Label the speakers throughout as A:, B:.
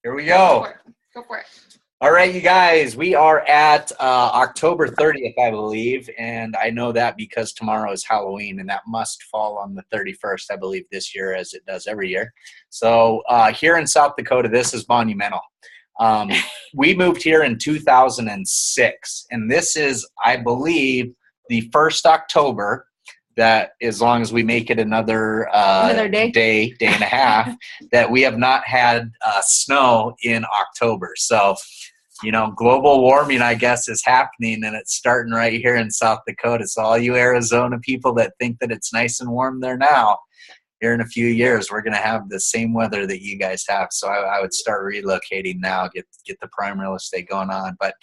A: Here we
B: Go
A: go.
B: for it. Go for it.
A: All right, you guys, we are at October 30th, I believe, and I know that because tomorrow is Halloween, and that must fall on the 31st, I believe, this year, as it does every year. So here in South Dakota, this is monumental. We moved here in 2006, and this is, I believe, the first October that, as long as we make it another day and a half, that we have not had snow in October. So, you know, global warming, I guess, is happening, and it's starting right here in South Dakota. So all you Arizona people that think that it's nice and warm there now, here in a few years, we're going to have the same weather that you guys have. So I would start relocating now, get the prime real estate going on. But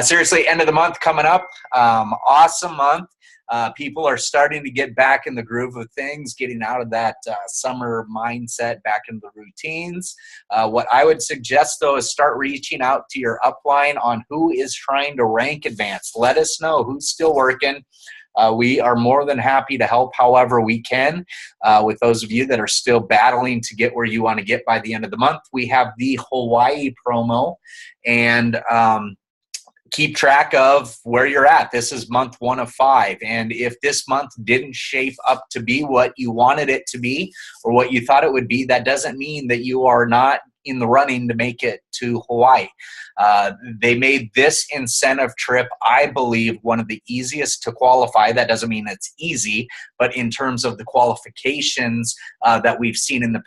A: seriously, end of the month coming up. Awesome month. People are starting to get back in the groove of things, getting out of that summer mindset, back into the routines. What I would suggest, though, is start reaching out to your upline on who is trying to rank advance. Let us know who's still working. We are more than happy to help however we can. With those of you that are still battling to get where you want to get by the end of the month, we have the Hawaii promo, and keep track of where you're at. This is month 1 of 5. And if this month didn't shape up to be what you wanted it to be or what you thought it would be, that doesn't mean that you are not in the running to make it to Hawaii. They made this incentive trip, I believe, one of the easiest to qualify. That doesn't mean it's easy, but in terms of the qualifications that we've seen in the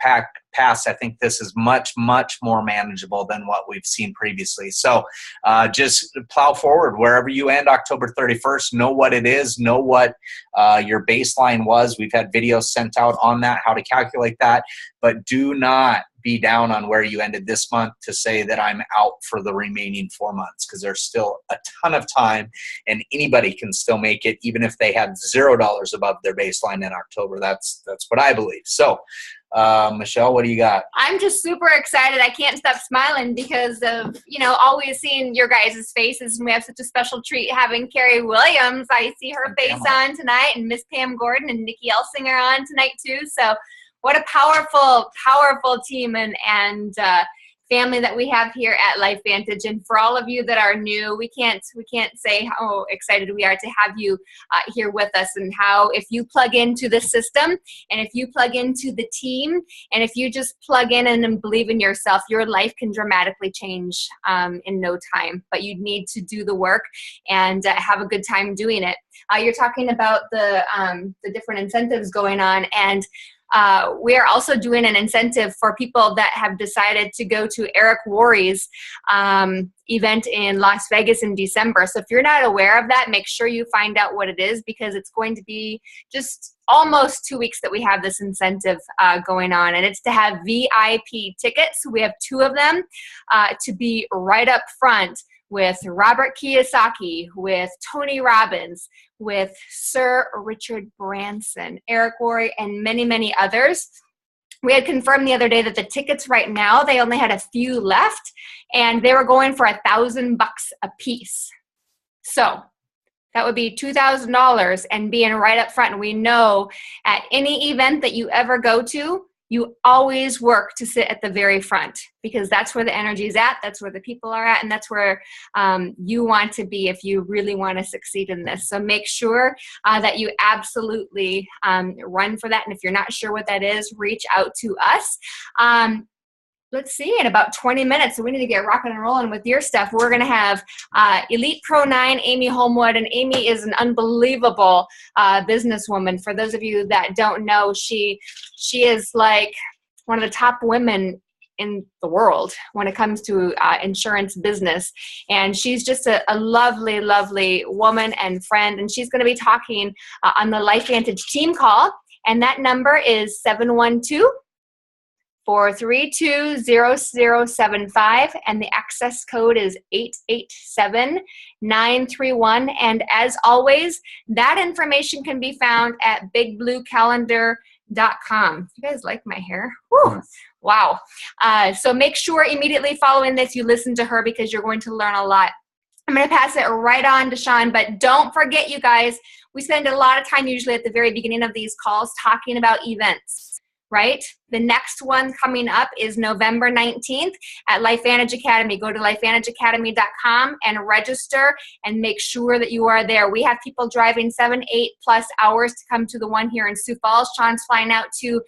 A: past, I think this is much, much more manageable than what we've seen previously. So just plow forward wherever you end October 31st. Know what it is. Know what your baseline was. We've had videos sent out on that, how to calculate that, but do not be down on where you ended this month to say that I'm out for the remaining 4 months, because there's still a ton of time and anybody can still make it, even if they had $0 above their baseline in October. That's what I believe. So Michelle, what do you got?
B: I'm just super excited. I can't stop smiling because of, always seeing your guys' faces. And we have such a special treat having Carrie Williams. I see her face on tonight, and Miss Pam Gordon and Nikki Elsinger on tonight too. So what a powerful, powerful team and family that we have here at Lifevantage. And for all of you that are new, we can't say how excited we are to have you here with us, and how if you plug into the system and if you plug into the team and if you just plug in and believe in yourself, your life can dramatically change in no time. But you need to do the work and have a good time doing it. You're talking about the different incentives going on, and we are also doing an incentive for people that have decided to go to Eric Worre's event in Las Vegas in December. So if you're not aware of that, make sure you find out what it is, because it's going to be just almost 2 weeks that we have this incentive going on. And it's to have VIP tickets. We have 2 of them to be right up front with Robert Kiyosaki, with Tony Robbins, with Sir Richard Branson, Eric Worre, and many, many others. We had confirmed the other day that the tickets right now, they only had a few left, and they were going for $1,000 a piece. So that would be $2,000 and being right up front. And we know at any event that you ever go to, you always work to sit at the very front, because that's where the energy is at, that's where the people are at, and that's where you want to be if you really want to succeed in this. So make sure that you absolutely run for that. And if you're not sure what that is, reach out to us. Let's see, in about 20 minutes, so we need to get rocking and rolling with your stuff. We're going to have Elite Pro 9, Amy Homewood, and Amy is an unbelievable businesswoman. For those of you that don't know, she is like one of the top women in the world when it comes to insurance business. And she's just a lovely, lovely woman and friend. And she's going to be talking on the Lifevantage team call. And that number is 712-432-0075, and the access code is 887931. And as always, that information can be found at bigbluecalendar.com. You guys like my hair? Whew. Wow. So make sure immediately following this you listen to her, because you're going to learn a lot. I'm going to pass it right on to Shawn, but don't forget, you guys, we spend a lot of time usually at the very beginning of these calls talking about events. Right? The next one coming up is November 19th at Lifevantage Academy. Go to lifevantageacademy.com and register and make sure that you are there. We have people driving 7, 8+ hours to come to the one here in Sioux Falls. Shawn's flying out to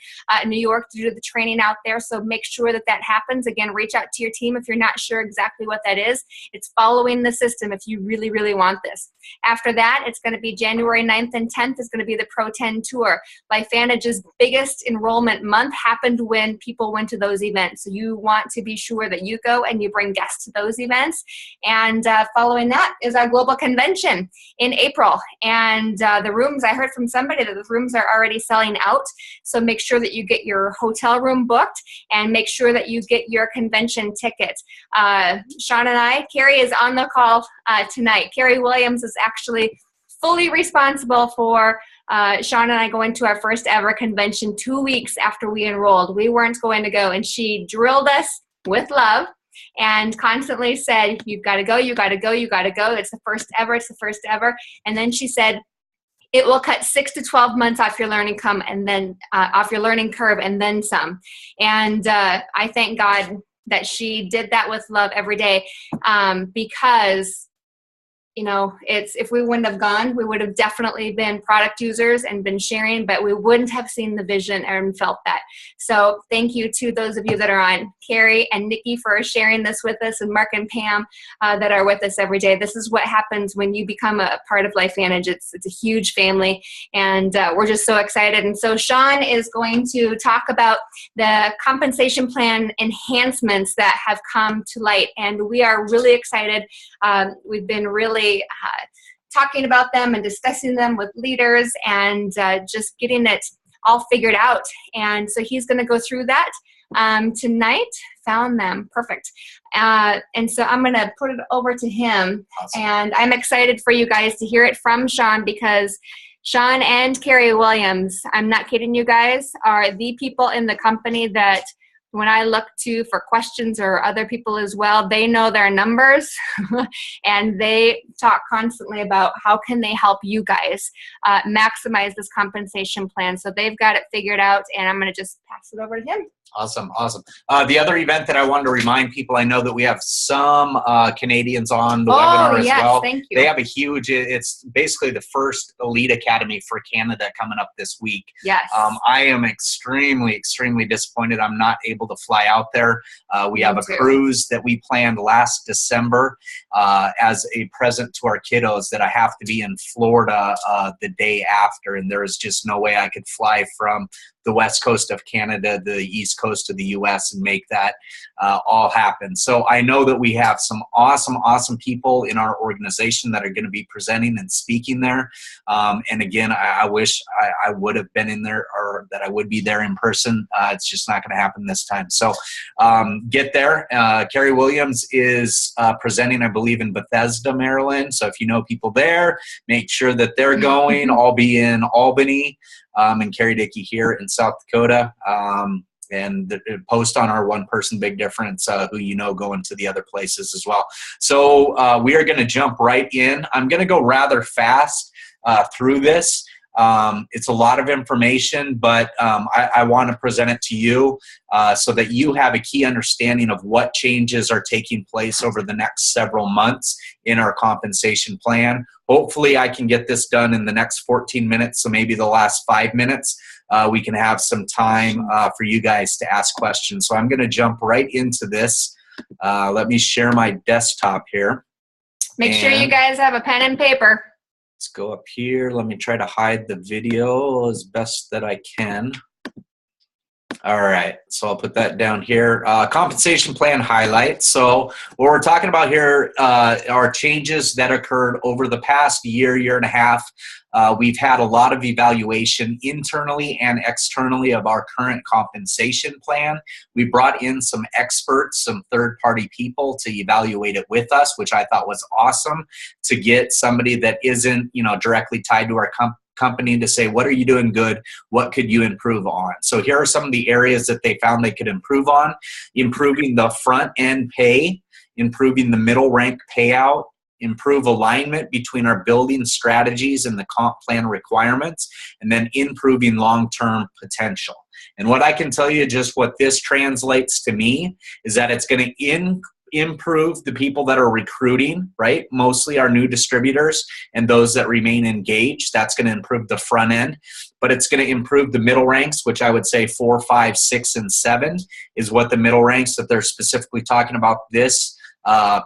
B: New York to do the training out there, so make sure that that happens. Again, reach out to your team if you're not sure exactly what that is. It's following the system if you really, really want this. After that, it's going to be January 9th and 10th is going to be the Pro 10 Tour. Lifevantage's biggest enrollment month happened when people went to those events. So you want to be sure that you go and you bring guests to those events. And following that is our global convention in April. And the rooms, I heard from somebody that the rooms are already selling out. So make sure that you get your hotel room booked and make sure that you get your convention ticket. Shawn and I, Carrie is on the call tonight. Carrie Williams is actually fully responsible for Shawn and I going to our first ever convention 2 weeks after we enrolled. We weren't going to go, and she drilled us with love and constantly said, you've got to go, you got to go, you got to go. It's the first ever, it's the first ever. And then she said, it will cut 6 to 12 months off your learning curve and then some. And I thank God that she did that with love every day, because you know, if we wouldn't have gone, we would have definitely been product users and been sharing, but we wouldn't have seen the vision and felt that. So thank you to those of you that are on, Carrie and Nikki for sharing this with us, and Mark and Pam that are with us every day. This is what happens when you become a part of Lifevantage. It's a huge family, and we're just so excited. And so Shawn is going to talk about the compensation plan enhancements that have come to light, and we are really excited. We've been really talking about them and discussing them with leaders and just getting it all figured out. And so he's going to go through that tonight. Found them. Perfect. And so I'm going to put it over to him. Awesome. And I'm excited for you guys to hear it from Shawn, because Shawn and Carrie Williams, I'm not kidding you guys, are the people in the company that when I look to for questions, or other people as well, they know their numbers and they talk constantly about how can they help you guys maximize this compensation plan. So they've got it figured out, and I'm going to just pass it over to him.
A: Awesome, awesome. The other event that I wanted to remind people, I know that we have some Canadians on the webinar as well. Thank you. They have a huge, it's basically the first Elite Academy for Canada coming up this week.
B: Yes.
A: I am extremely, extremely disappointed I'm not able to fly out there. We have a cruise that we planned last December as a present to our kiddos that I have to be in Florida the day after, and there is just no way I could fly from the west coast of Canada, the east coast of the U.S., and make that all happen. So I know that we have some awesome, awesome people in our organization that are going to be presenting and speaking there. And again, I wish I would have been in there, or that I would be there in person. It's just not going to happen this time. So get there. Carrie Williams is presenting, I believe, in Bethesda, Maryland. So if you know people there, make sure that they're going. I'll be in Albany. And Carrie Dickey here in South Dakota, and post on our One Person Big Difference, who you know going to the other places as well. So we are going to jump right in. I'm going to go rather fast through this. It's a lot of information, but I want to present it to you so that you have a key understanding of what changes are taking place over the next several months in our compensation plan. Hopefully I can get this done in the next 14 minutes, so maybe the last 5 minutes we can have some time for you guys to ask questions. So I'm going to jump right into this. Let me share my desktop here.
B: Make sure you guys have a pen and paper.
A: Let's go up here. Let me try to hide the video as best that I can. All right, so I'll put that down here. Compensation plan highlights. So what we're talking about here are changes that occurred over the past year, year and a half. We've had a lot of evaluation internally and externally of our current compensation plan. We brought in some experts, some third-party people to evaluate it with us, which I thought was awesome, to get somebody that isn't, directly tied to our company to say, what are you doing good? What could you improve on? So here are some of the areas that they found they could improve on: improving the front end pay, improving the middle rank payout, improve alignment between our building strategies and the comp plan requirements, and then improving long-term potential. And what I can tell you, just what this translates to me, is that it's going to improve the people that are recruiting, right? Mostly our new distributors and those that remain engaged. That's going to improve the front end, but it's going to improve the middle ranks, which I would say 4, 5, 6, and 7 is what the middle ranks that they're specifically talking about this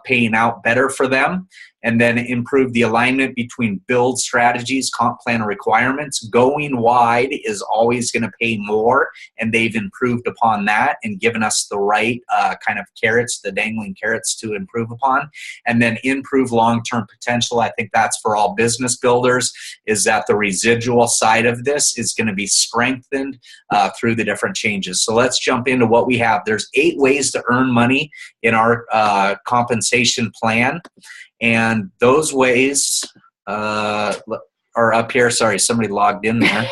A: paying out better for them. And then improve the alignment between build strategies, comp plan requirements. Going wide is always going to pay more, and they've improved upon that and given us the right kind of carrots, the dangling carrots to improve upon. And then improve long-term potential. I think that's for all business builders, is that the residual side of this is going to be strengthened through the different changes. So let's jump into what we have. There's 8 ways to earn money in our compensation plan. And those ways are up here. Sorry, somebody logged in there.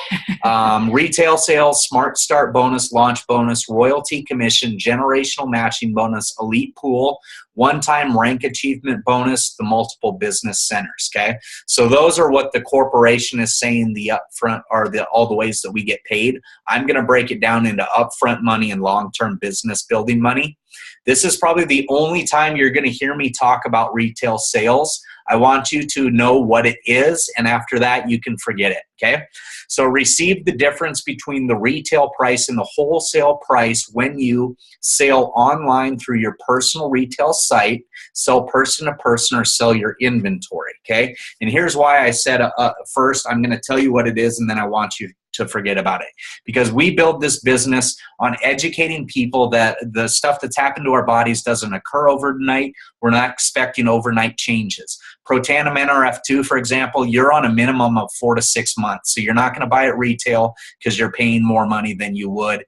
A: Retail sales, Smart Start bonus, launch bonus, royalty commission, generational matching bonus, elite pool, one-time rank achievement bonus, the multiple business centers, okay? So those are what the corporation is saying the upfront are all the ways that we get paid. I'm going to break it down into upfront money and long-term business building money. This is probably the only time you're going to hear me talk about retail sales. I want you to know what it is, and after that, you can forget it, okay? So receive the difference between the retail price and the wholesale price when you sell online through your personal retail site, sell person to person, or sell your inventory, okay? And here's why I said first, I'm going to tell you what it is, and then I want you to forget about it. Because we build this business on educating people that the stuff that's happened to our bodies doesn't occur overnight. We're not expecting overnight changes. Protandim NRF2, for example, you're on a minimum of 4 to 6 months. So you're not going to buy it retail because you're paying more money than you would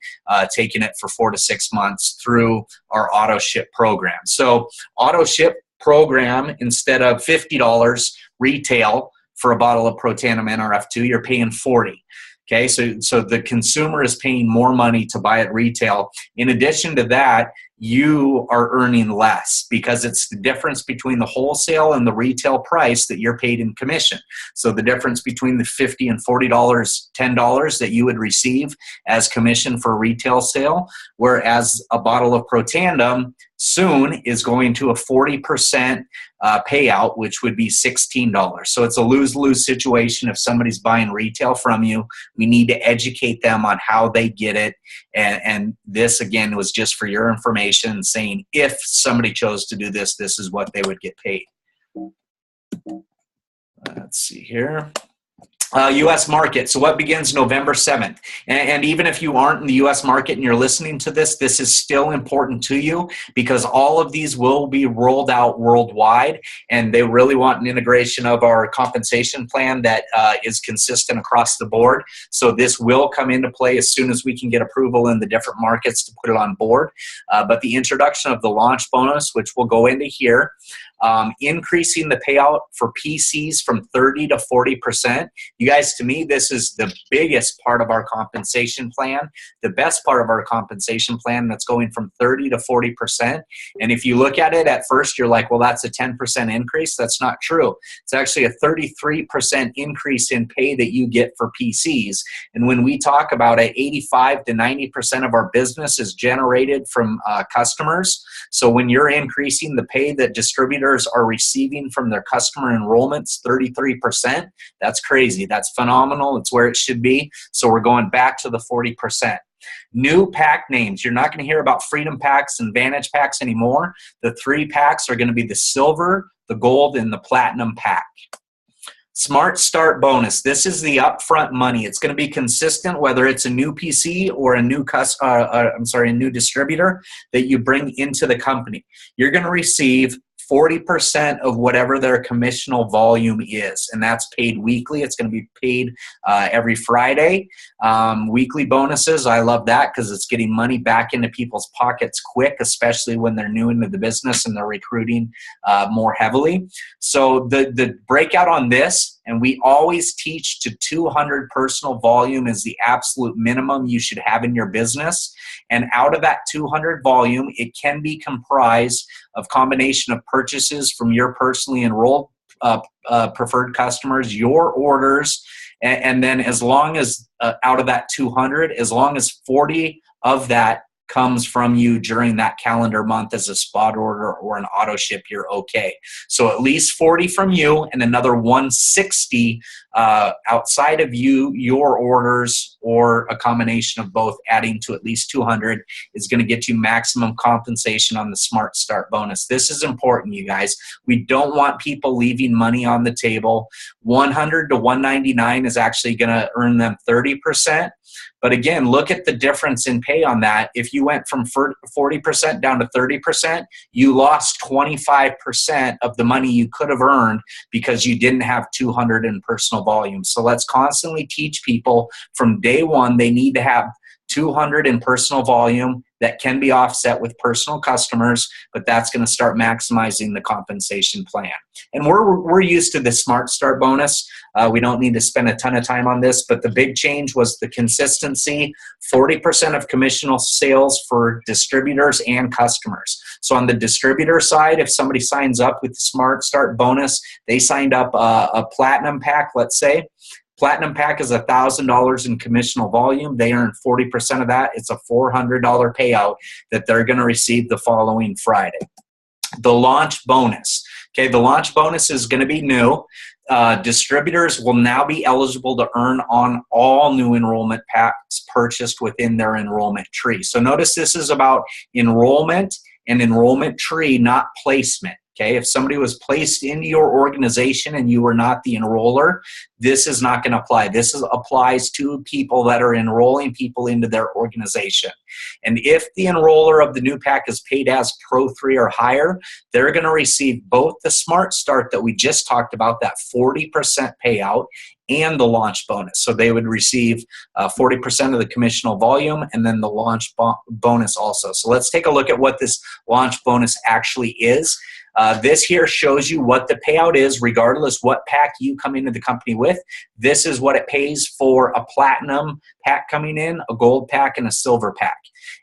A: taking it for 4 to 6 months through our auto ship program. So auto ship program, instead of $50 retail for a bottle of Protandim NRF2, you're paying $40. Okay, so the consumer is paying more money to buy it retail. In addition to that, you are earning less because it's the difference between the wholesale and the retail price that you're paid in commission. So the difference between the $50 and $40, $10 that you would receive as commission for a retail sale, whereas a bottle of Protandim soon is going to a 40% payout, which would be $16. So it's a lose-lose situation if somebody's buying retail from you. We need to educate them on how they get it. And this, again, was just for your information, saying if somebody chose to do this, this is what they would get paid. Let's see here. U.S. market. So what begins November 7th? And even if you aren't in the U.S. market and you're listening to this, this is still important to you because all of these will be rolled out worldwide, and they really want an integration of our compensation plan that is consistent across the board. So this will come into play as soon as we can get approval in the different markets to put it on board. But the introduction of the launch bonus, which we'll go into here, increasing the payout for PCs from 30 to 40%. You guys, to me, this is the biggest part of our compensation plan, the best part of our compensation plan that's going from 30 to 40%. And if you look at it at first, you're like, well, that's a 10% increase. That's not true. It's actually a 33% increase in pay that you get for PCs. And when we talk about it, 85 to 90% of our business is generated from customers. So when you're increasing the pay that distributors are receiving from their customer enrollments, 33%, that's crazy. That's phenomenal. It's where it should be. So we're going back to the 40%. New pack names. You're not going to hear about Freedom Packs and Vantage Packs anymore. The 3 packs are going to be the Silver, the Gold, and the Platinum pack. Smart Start bonus. This is the upfront money. It's going to be consistent whether it's a new PC or a new a new distributor that you bring into the company. You're going to receive 40% of whatever their commissional volume is, and that's paid weekly. It's going to be paid every Friday. Weekly bonuses, I love that because it's getting money back into people's pockets quick, especially when they're new into the business and they're recruiting more heavily. So the breakout on this, and we always teach to 200 personal volume is the absolute minimum you should have in your business. And out of that 200 volume, it can be comprised of combination of purchases from your personally enrolled preferred customers, your orders, And then as long as out of that 200, as long as 40 of that comes from you during that calendar month as a spot order or an auto ship, you're okay. So at least 40 from you and another 160 outside of you, your orders, or a combination of both adding to at least 200 is going to get you maximum compensation on the Smart Start bonus. This is important, you guys. We don't want people leaving money on the table. 100 to 199 is actually going to earn them 30%. But again, look at the difference in pay on that. If you went from 40% down to 30%, you lost 25% of the money you could have earned because you didn't have 200 in personal volume. So let's constantly teach people from day one, they need to have 200 in personal volume that can be offset with personal customers, but that's going to start maximizing the compensation plan. And we're used to the Smart Start bonus. We don't need to spend a ton of time on this, but the big change was the consistency, 40% of commissional sales for distributors and customers. So on the distributor side, if somebody signs up with the Smart Start bonus, they signed up a platinum pack, let's say. Platinum pack is $1,000 in commissional volume. They earn 40% of that. It's a $400 payout that they're going to receive the following Friday. The launch bonus. Okay, the launch bonus is going to be new. Distributors will now be eligible to earn on all new enrollment packs purchased within their enrollment tree. So notice this is about enrollment and enrollment tree, not placement. Okay, if somebody was placed into your organization and you were not the enroller, this is not going to apply. This applies to people that are enrolling people into their organization. And if the enroller of the new pack is paid as Pro 3 or higher, they're going to receive both the Smart Start that we just talked about, that 40% payout, and the launch bonus. So they would receive 40% of the commissional volume and then the launch bonus also. So let's take a look at what this launch bonus actually is. This here shows you what the payout is regardless what pack you come into the company with. This is what it pays for a platinum pack coming in, a gold pack, and a silver pack.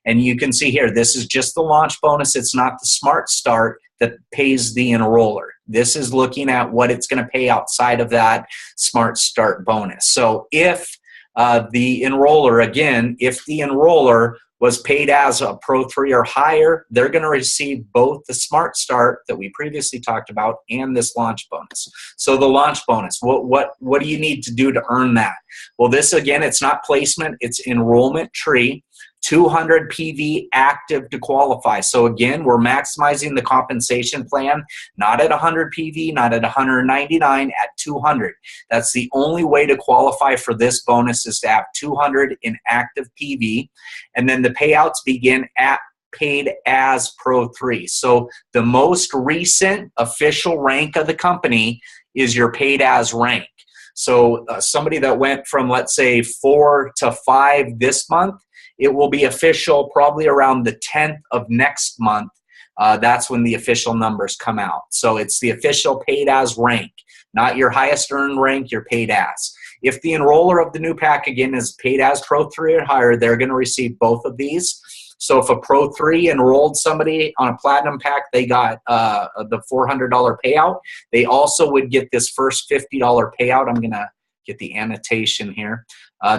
A: And you can see here, this is just the launch bonus. It's not the Smart Start that pays the enroller. This is looking at what it's going to pay outside of that Smart Start bonus. So if the enroller, again, if the enroller was paid as a Pro 3 or higher, they're going to receive both the Smart Start that we previously talked about and this launch bonus. So the launch bonus, what do you need to do to earn that? Well, this, again, it's not placement, it's enrollment tree. 200 PV active to qualify. So again, we're maximizing the compensation plan, not at 100 PV, not at 199, at 200. That's the only way to qualify for this bonus, is to have 200 in active PV. And then the payouts begin at paid as Pro 3. So the most recent official rank of the company is your paid as rank. So somebody that went from, let's say, 4 to 5 this month, it will be official probably around the 10th of next month. That's when the official numbers come out. So it's the official paid as rank, not your highest earned rank, your paid as. If the enroller of the new pack, again, is paid as Pro 3 or higher, they're going to receive both of these. So if a Pro 3 enrolled somebody on a Platinum pack, they got the $400 payout. They also would get this first $50 payout. I'm going to get the annotation here.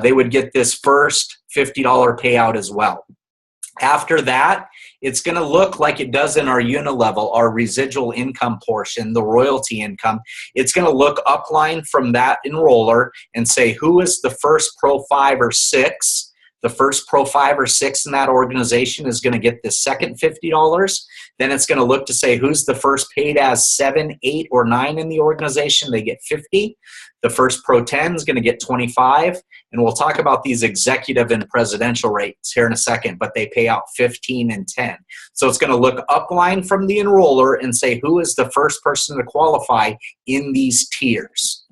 A: They would get this first $50 payout as well. After that, it's going to look like it does in our Unilevel, our residual income portion, the royalty income. It's going to look upline from that enroller and say who is the first Pro 5 or 6. The first Pro 5 or 6 in that organization is going to get the second $50. Then it's going to look to say who's the first paid as 7, 8, or 9 in the organization. They get 50. The first Pro 10 is going to get 25. And we'll talk about these executive and presidential rates here in a second, but they pay out 15 and 10. So it's going to look upline from the enroller and say who is the first person to qualify in these tiers.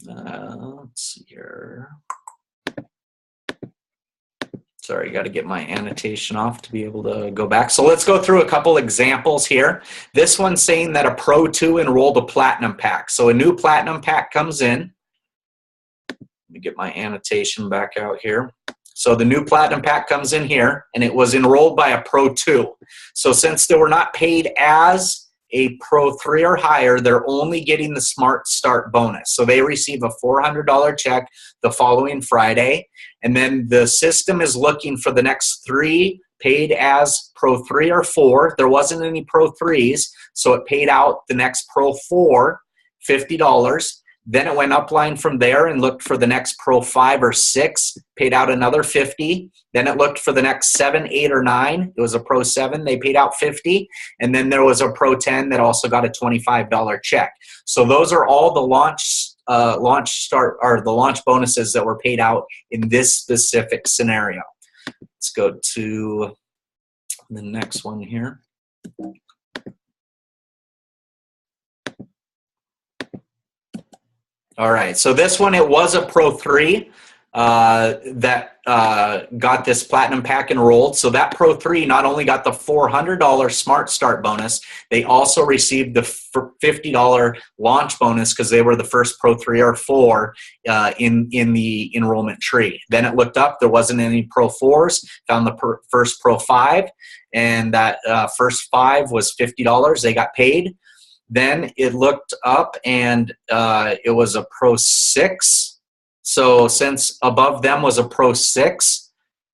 A: Let's see here. Sorry, got to get my annotation off to be able to go back. So let's go through a couple examples here. This one's saying that a Pro 2 enrolled a Platinum pack. So a new Platinum pack comes in. Let me get my annotation back out here. So the new Platinum pack comes in here, and it was enrolled by a Pro 2. So since they were not paid as a Pro 3 or higher, they're only getting the Smart Start bonus. So they receive a $400 check the following Friday. And then the system is looking for the next 3 paid as Pro 3 or 4. There wasn't any Pro 3s, so it paid out the next Pro 4, $50. Then it went upline from there and looked for the next Pro 5 or 6, paid out another $50. Then it looked for the next 7, 8, or 9. It was a Pro 7. They paid out $50. And then there was a Pro 10 that also got a $25 check. So those are all the launch bonuses that were paid out in this specific scenario. Let's go to the next one here. All right, so this one, it was a Pro 3 that got this Platinum Pack enrolled. So that Pro 3 not only got the $400 Smart Start bonus, they also received the $50 launch bonus because they were the first Pro 3 or 4 in the enrollment tree. Then it looked up, there wasn't any Pro 4s, found the first Pro 5, and that first 5 was $50. They got paid. Then it looked up and it was a Pro 6. So since above them was a Pro 6,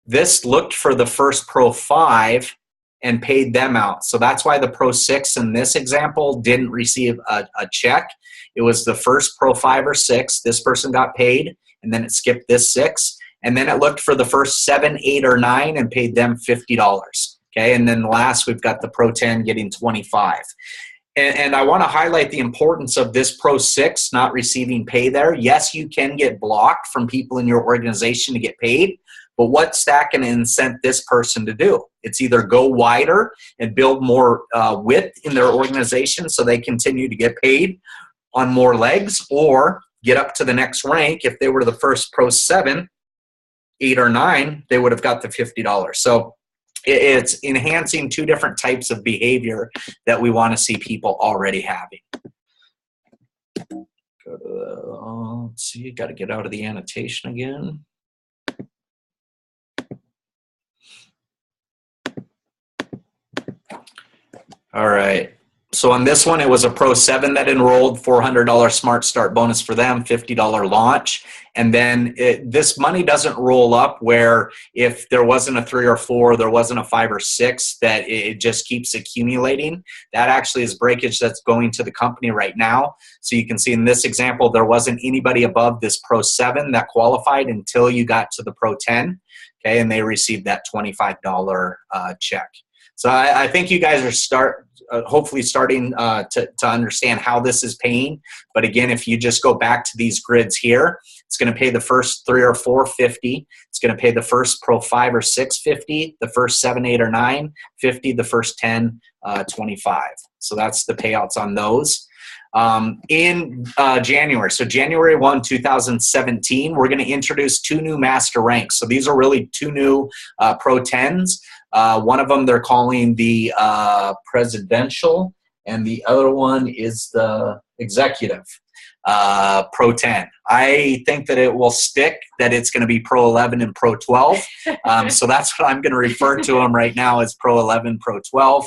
A: this looked for the first Pro 5 and paid them out. So that's why the Pro 6 in this example didn't receive a check. It was the first Pro 5 or 6. This person got paid, and then it skipped this 6. And then it looked for the first 7, 8, or 9 and paid them $50. Okay, and then last we've got the Pro 10 getting 25. And I want to highlight the importance of this Pro 6 not receiving pay there. Yes, you can get blocked from people in your organization to get paid, but what's that going to incent this person to do? It's either go wider and build more width in their organization so they continue to get paid on more legs, or get up to the next rank. If they were the first Pro 7, 8, or 9, they would have got the $50. So it's enhancing 2 different types of behavior that we want to see people already having. Go to let's see, got to get out of the annotation again. All right. So on this one, it was a Pro 7 that enrolled, $400 Smart Start bonus for them, $50 launch. And then this money doesn't roll up where if there wasn't a 3 or 4, there wasn't a 5 or 6, that it just keeps accumulating. That actually is breakage that's going to the company right now. So you can see in this example, there wasn't anybody above this Pro 7 that qualified until you got to the Pro 10, okay, and they received that $25 check. So I think you guys are hopefully starting to understand how this is paying. But again, if you just go back to these grids here, it's going to pay the first 3 or 4 50. It's going to pay the first Pro 5 or 6 50, the first 7, 8, or 9 50, the first 10 25. So that's the payouts on those. In January, so January 1, 2017, we're going to introduce 2 new master ranks. So these are really 2 new Pro 10s. One of them they're calling the presidential, and the other one is the executive Pro 10. I think that it will stick, that it's going to be Pro 11 and Pro 12. So that's what I'm going to refer to them right now as Pro 11, Pro 12.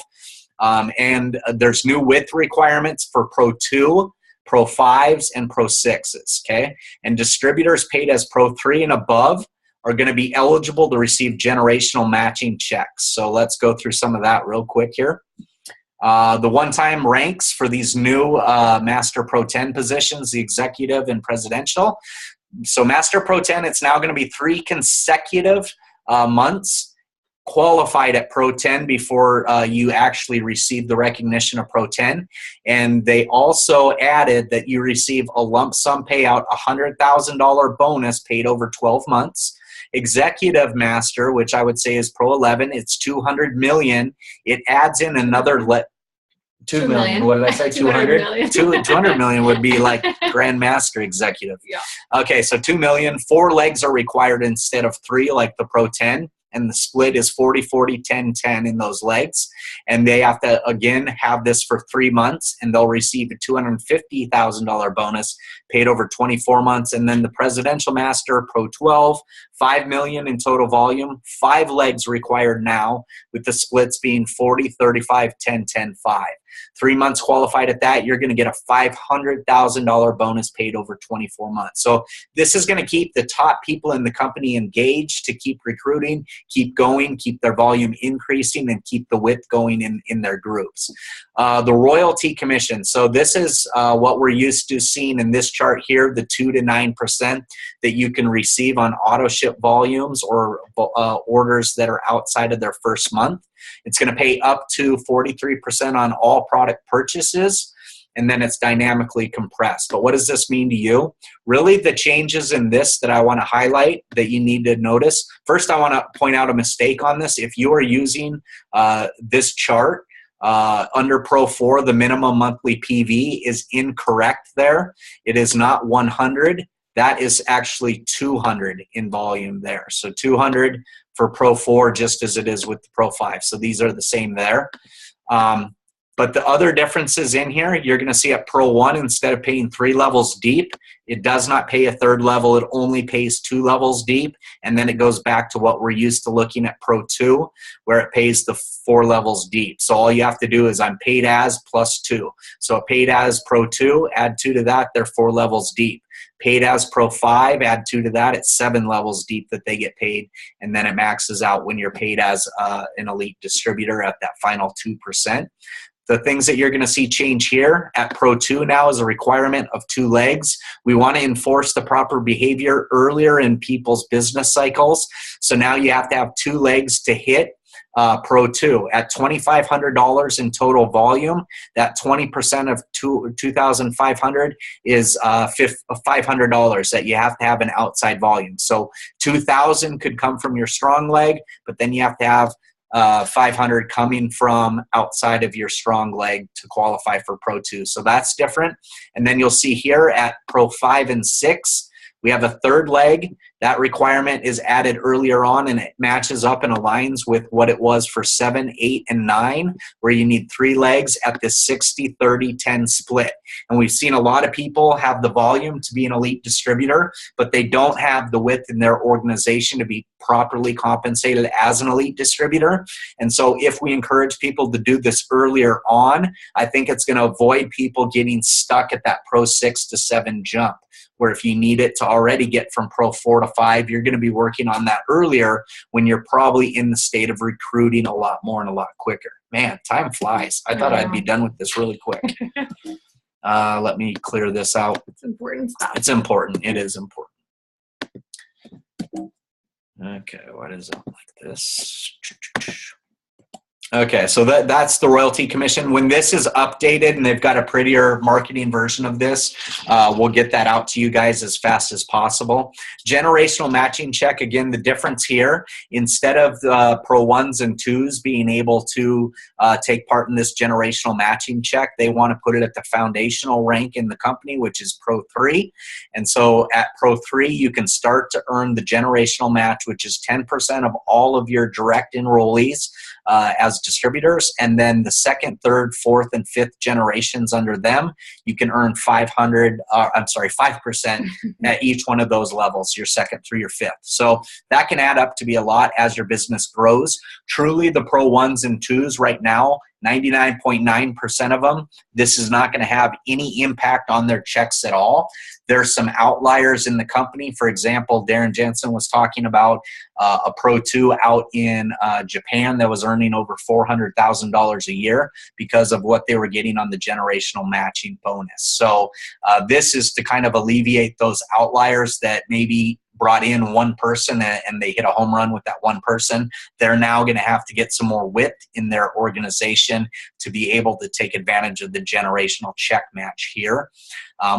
A: And there's new width requirements for Pro 2, Pro 5s, and Pro 6s, okay? And distributors paid as Pro 3 and above are going to be eligible to receive generational matching checks. So let's go through some of that real quick here. The one-time ranks for these new Master Pro 10 positions, the executive and presidential. So Master Pro 10, it's now going to be 3 consecutive months qualified at Pro 10 before you actually receive the recognition of Pro 10. And they also added that you receive a lump sum payout, $100,000 bonus paid over 12 months. Executive Master, which I would say is Pro 11, it's $200 million. It adds in another $2 million. What did I say? 200 million. 200 million would be like Grandmaster Executive. Yeah. Okay, so $2 million. 4 legs are required instead of 3, like the Pro 10. And the split is 40, 40, 10, 10 in those legs. And they have to, again, have this for 3 months, and they'll receive a $250,000 bonus paid over 24 months. And then the Presidential Master, Pro 12, $5 million in total volume, 5 legs required now, with the splits being 40, 35, 10, 10, 5. 3 months qualified at that, you're going to get a $500,000 bonus paid over 24 months. So this is going to keep the top people in the company engaged to keep recruiting, keep going, keep their volume increasing, and keep the width going in their groups. The royalty commission. So this is what we're used to seeing in this chart here, the 2 to 9% that you can receive on auto ship volumes or orders that are outside of their first month. It's going to pay up to 43% on all product purchases, and then it's dynamically compressed. But what does this mean to you? Really, the changes in this that I want to highlight that you need to notice. First, I want to point out a mistake on this. If you are using this chart under Pro 4, the minimum monthly PV is incorrect there. It is not 100. That is actually 200 in volume there. So 200 for Pro 4, just as it is with the Pro 5. So these are the same there. But the other differences in here, you're going to see at Pro 1, instead of paying 3 levels deep, it does not pay a 3rd level. It only pays 2 levels deep. And then it goes back to what we're used to looking at Pro 2, where it pays the 4 levels deep. So all you have to do is I'm paid as plus 2. So a paid as Pro 2, add 2 to that, they're 4 levels deep. Paid as Pro 5, add 2 to that, it's 7 levels deep that they get paid. And then it maxes out when you're paid as an elite distributor at that final 2%. The things that you're going to see change here at Pro 2 now is a requirement of 2 legs. We want to enforce the proper behavior earlier in people's business cycles. So now you have to have 2 legs to hit Pro 2. At $2,500 in total volume, that 20% of $2,500 is $500 that you have to have an outside volume. So $2,000 could come from your strong leg, but then you have to have 500 coming from outside of your strong leg to qualify for Pro 2. So that's different. And then you'll see here at Pro 5 and 6, we have a 3rd leg. That requirement is added earlier on, and it matches up and aligns with what it was for 7, 8, and 9, where you need 3 legs at the 60, 30, 10 split. And we've seen a lot of people have the volume to be an elite distributor, but they don't have the width in their organization to be properly compensated as an elite distributor. And so if we encourage people to do this earlier on, I think it's going to avoid people getting stuck at that Pro 6 to 7 jump, where if you need it to already get from Pro 4 to 5, you're going to be working on that earlier when you're probably in the state of recruiting a lot more and a lot quicker. Man, time flies. I thought I'd be done with this really quick. Let me clear this out.
B: It's important stuff.
A: It's important. It is important. Okay, what is it like this? Okay, so that's the royalty commission. When this is updated and they've got a prettier marketing version of this, we'll get that out to you guys as fast as possible. Generational matching check, again, the difference here, instead of the Pro 1s and 2s being able to take part in this generational matching check, they want to put it at the foundational rank in the company, which is Pro 3. And so at Pro 3, you can start to earn the generational match, which is 10% of all of your direct enrollees as distributors, and then the 2nd, 3rd, 4th, and 5th generations under them, you can earn 5% at each one of those levels, your 2nd through your 5th. So that can add up to be a lot as your business grows. Truly, the Pro 1s and 2s right now, 99.9% of them, this is not going to have any impact on their checks at all. There's some outliers in the company. For example, Darren Jensen was talking about a Pro 2 out in Japan that was earning over $400,000 a year because of what they were getting on the generational matching bonus. So this is to kind of alleviate those outliers that maybe brought in one person and they hit a home run with that one person. They're now going to have to get some more width in their organization to be able to take advantage of the generational check match here,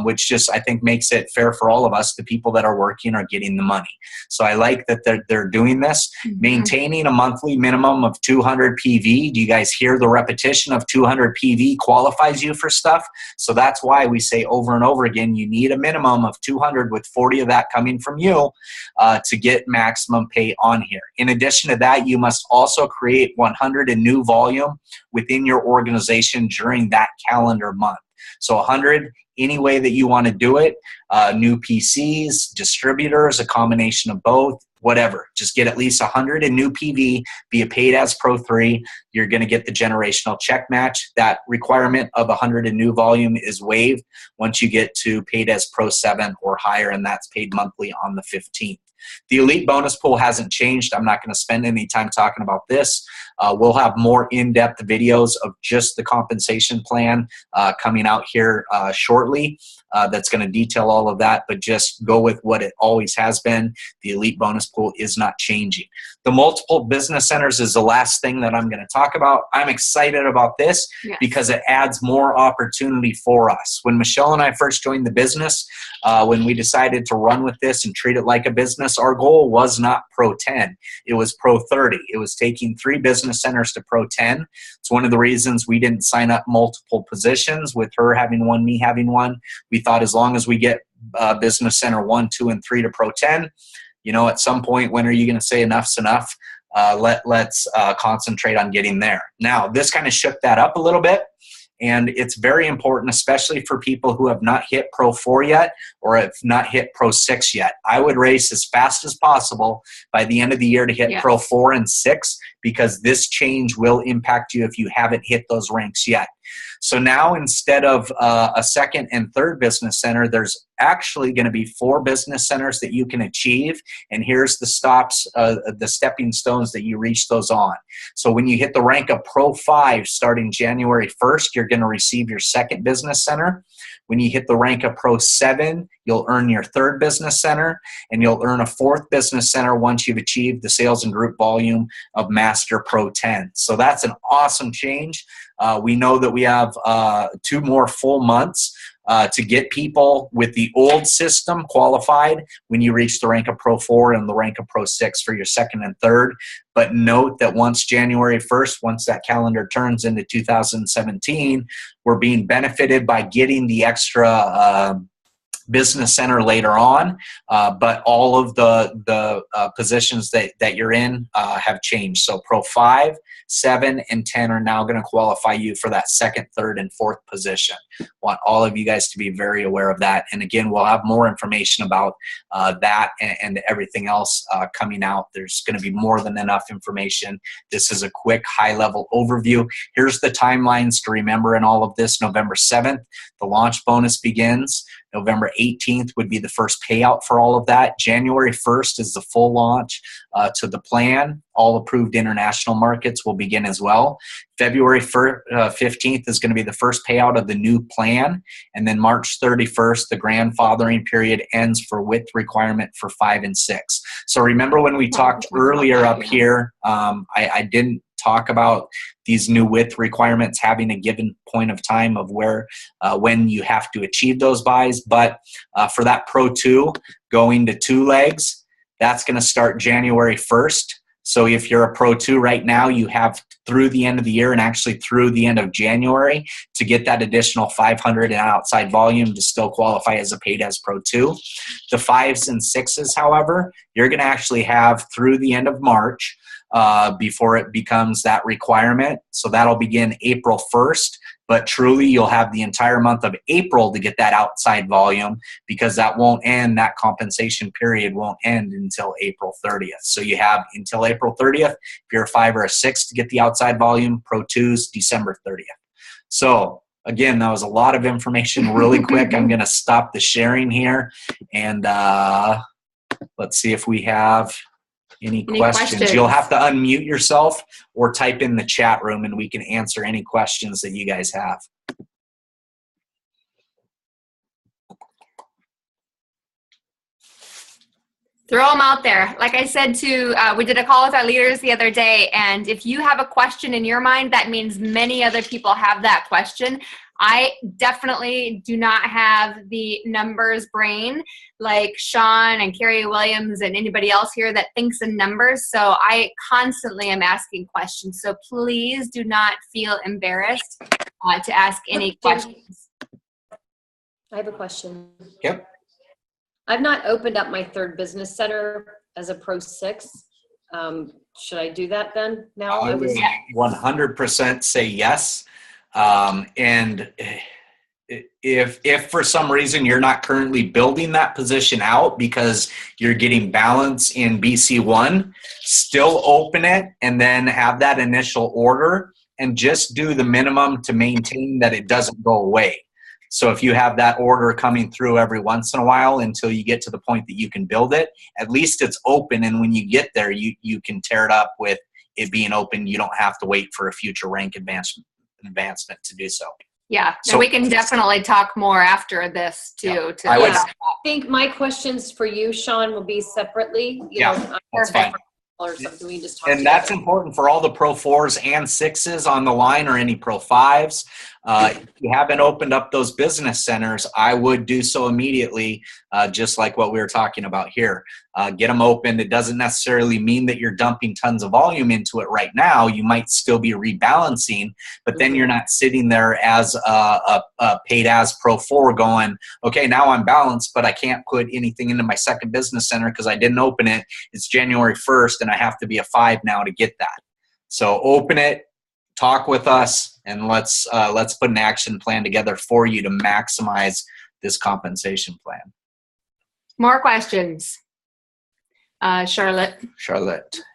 A: which just, I think, makes it fair for all of us. The people that are working are getting the money. So I like that they're doing this. Mm-hmm. Maintaining a monthly minimum of 200 PV. Do you guys hear the repetition of 200 PV qualifies you for stuff? So that's why we say over and over again, you need a minimum of 200 with 40 of that coming from you to get maximum pay on here. In addition to that, you must also create 100 in new volume within your organization during that calendar month. So 100, any way that you want to do it, new PCs, distributors, a combination of both, whatever. Just get at least 100 in new PV, be a paid as Pro 3. You're going to get the generational check match. That requirement of 100 in new volume is waived once you get to paid as Pro 7 or higher, and that's paid monthly on the 15th. The elite bonus pool hasn't changed. I'm not going to spend any time talking about this. We'll have more in-depth videos of just the compensation plan coming out here shortly. That's going to detail all of that, but just go with what it always has been. The elite bonus pool is not changing. The multiple business centers is the last thing that I'm going to talk about. I'm excited about this because it adds more opportunity for us. When Michelle and I first joined the business, when we decided to run with this and treat it like a business, our goal was not Pro 10. It was Pro 30. It was taking 3 business centers to Pro 10. It's one of the reasons we didn't sign up multiple positions with her having one, me having one. We thought as long as we get business center 1, 2, and 3 to Pro 10, you know, at some point, when are you going to say enough's enough? Let's concentrate on getting there. Now, this kind of shook that up a little bit. And it's very important, especially for people who have not hit Pro 4 yet or have not hit Pro 6 yet. I would race as fast as possible by the end of the year to hit Pro 4 and 6, because this change will impact you if you haven't hit those ranks yet. So now, instead of a second and third business center, there's actually going to be 4 business centers that you can achieve. And here's the stops, the stepping stones that you reach those on. So when you hit the rank of Pro 5 starting January 1st, you're going to receive your second business center. When you hit the rank of Pro 7, you'll earn your third business center, and you'll earn a 4th business center once you've achieved the sales and group volume of Master Pro 10. So that's an awesome change. We know that we have 2 more full months to get people with the old system qualified when you reach the rank of Pro 4 and the rank of Pro 6 for your second and third. But note that once January 1st, once that calendar turns into 2017, we're being benefited by getting the extra business center later on, but all of the positions that you're in have changed. So Pro 5, 7, and 10 are now going to qualify you for that second, third, and fourth position. Want all of you guys to be very aware of that. And again, we'll have more information about that and everything else coming out. There's going to be more than enough information. This is a quick high-level overview. Here's the timelines to remember in all of this. November 7th, the launch bonus begins. November 18th would be the first payout for all of that. January 1st is the full launch to the plan. All approved international markets will begin as well. February 15th is going to be the first payout of the new plan. And then March 31st, the grandfathering period ends for width requirement for 5 and 6. So remember when we talked earlier up here, I didn't talk about these new width requirements having a given point of time of where when you have to achieve those buys. But for that Pro 2 going to 2 legs, that's going to start January 1st. So if you're a Pro 2 right now, you have through the end of the year and actually through the end of January to get that additional 500 in outside volume to still qualify as a paid as Pro 2. The 5s and 6s, however, you're going to actually have through the end of March before it becomes that requirement. So that'll begin April 1st. But truly, you'll have the entire month of April to get that outside volume, because that won't end, that compensation period won't end until April 30th. So you have until April 30th, if you're a 5 or a 6, to get the outside volume. Pro 2s, December 30th. So again, that was a lot of information really quick. I'm going to stop the sharing here, and let's see if we have any questions. You'll have to unmute yourself or type in the chat room, and we can answer any questions that you guys have.
B: Throw them out there. Like I said, we did a call with our leaders the other day, and if you have a question in your mind, that means many other people have that question. I definitely do not have the numbers brain like Shawn and Carrie Williams and anybody else here that thinks in numbers. So I constantly am asking questions. So please do not feel embarrassed to ask any questions.
C: I have a question.
A: Yep.
C: I've not opened up my third business center as a Pro 6. Should I do that then now?
A: I would 100% say yes. And if for some reason you're not currently building that position out because you're getting balance in BC1, still open it and then have that initial order and just do the minimum to maintain that it doesn't go away. So if you have that order coming through every once in a while until you get to the point that you can build it, at least it's open, and when you get there, you can tear it up with it being open. You don't have to wait for a future rank advancement to do so.
B: Yeah,
A: so
B: and we can definitely talk more after this too.
A: Yeah,
C: I think my questions for you, Shawn, will be separately.
A: That's fine.
C: Or something we just talked
A: And
C: together.
A: that's important for all the Pro 4s and 6s on the line, or any Pro 5s. If you haven't opened up those business centers, I would do so immediately, just like what we were talking about here. Get them opened. It doesn't necessarily mean that you're dumping tons of volume into it right now. You might still be rebalancing, but then you're not sitting there as a paid as Pro 4 going, okay, now I'm balanced, but I can't put anything into my second business center because I didn't open it. It's January 1st, and I have to be a 5 now to get that. So open it, talk with us, and let's put an action plan together for you to maximize this compensation plan.
B: More questions. Charlotte,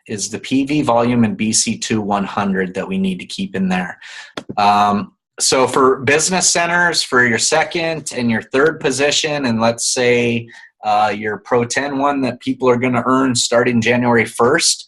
A: is the PV volume in BC2 100 that we need to keep in there? So for business centers, for your second and your third position, and let's say your Pro 10 one that people are going to earn starting January 1st,